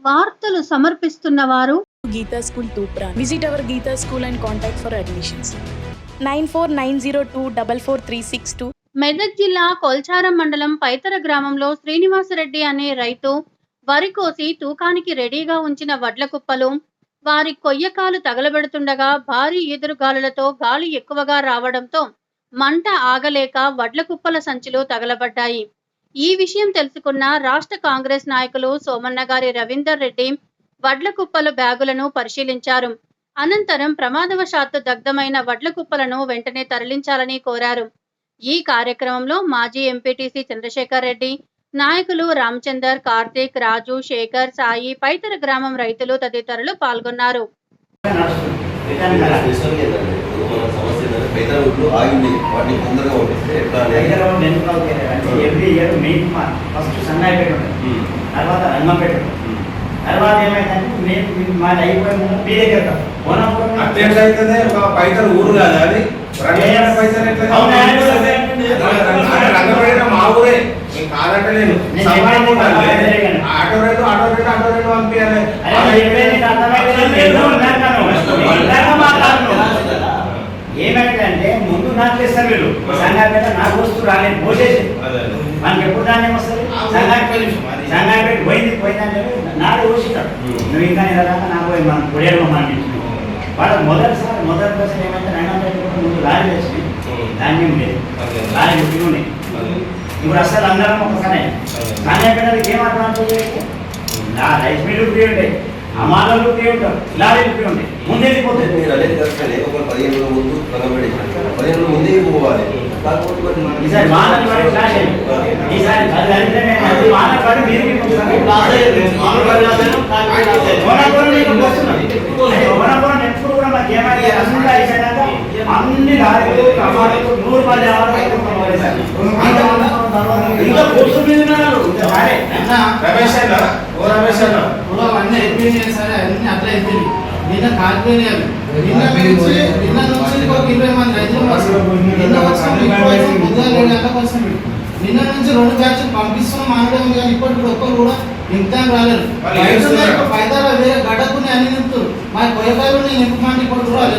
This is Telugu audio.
వార్తలు సమర్పిస్తున్నవారు Geeta School Tupra. Visit our Geeta School and contact for admissions. 9490244362. Medak జిల్లా కొల్చారం మండలం పైతర గ్రామంలో శ్రీనివాసరెడ్డి అనే రైతు వరి కోసి తూకానికి రెడీగా ఉంచిన వడ్ల కుప్పలు వారి కొయ్యకాలు తగలబెడుతుండగా భారీ ఈదురుగాలులతో గాలి ఎక్కువగా రావడంతో మంట ఆగలేక వడ్ల కుప్పల సంచులు తగలబడ్డాయి. ఈ విషయం తెలుసుకున్న రాష్ట్ర కాంగ్రెస్ నాయకులు సోమన్నగారి రవీందర్ రెడ్డి వడ్ల కుప్పల బ్యాగులను పరిశీలించారు. అనంతరం ప్రమాదవశాత్తు దగ్ధమైన వడ్ల కుప్పలను వెంటనే తరలించాలని కోరారు. ఈ కార్యక్రమంలో మాజీ ఎంపీటీసీ చంద్రశేఖర్ రెడ్డి, నాయకులు రామచందర్, కార్తీక్, రాజు, శేఖర్, సాయి, పైతర గ్రామం రైతులు తదితరులు పాల్గొన్నారు. తర్వాత ఏమైందంటే మాది అయిపోయి మీ దగ్గర పైసలు ఊరు కాదు అది మా ఊరే కాదంటే నేను ఆటో రేటు పంపించాలి. ఏమైందంటే ముందు నాకు తెస్తారు వీళ్ళు సంగాపేట నాకు వస్తూ రాలేదు పోసేసి మనకి ఎప్పుడు ధాన్యం వస్తుంది సంగాపేట పోయిందంటే నాడు పోసిస్తాడు నువ్వు ఇంకా నిలదాకా నాకు పోయి మనం పొడియాలో మాట్లాడుతున్నాం. వాడు మొదటి కోసం ఏమైతే 900 ముందు లారీ తెచ్చి ధాన్యం ఉండేది లారీ గుడ్డి ఉన్నాయి. ఇప్పుడు అసలు అందరం ఒకసారి సంగాపేటకి ఏమాత్రం రైస్ మిల్లు ఫ్రీ ఉంటాయి, అమాలు ఫ్రీ ఉంటారు, లారీలు ఫ్రీ ఉంటాయి. ముందు వెళ్ళిపోతుంది ఒక 15 రోజుల ముందు 15 రోజుల ముందే పోవాలి. ఈసారి వానలు పడి ఫ్లాష్ అయ్యింది. ఈసారి వానలు పడి మీరు ఎప్పుడు కూడా మాకు ఏమైనా అన్ని లారీలు టమాటాలు 100 మంది ఇంకా కోర్సు మీద అన్నీ అయిపోయినాయి సరే, అన్ని అట్లా అయిపోయినాయి. నిన్న కాలిపోయినాయి. నిన్న నుంచి 20 మంది రైతులు నిన్న నుంచి 2 బ్యాచ్లు పంపిస్తున్నాం మానడం కానీ ఇప్పటికి ఒక్కరు కూడా నింపుతాం రాలేదు. పైదాల వేరే గడ్డకుని అన్ని నింపుతారు, మా కొయ్యకాయలు నింపమంటే ఇప్పుడు కూడా ఇప్పుడు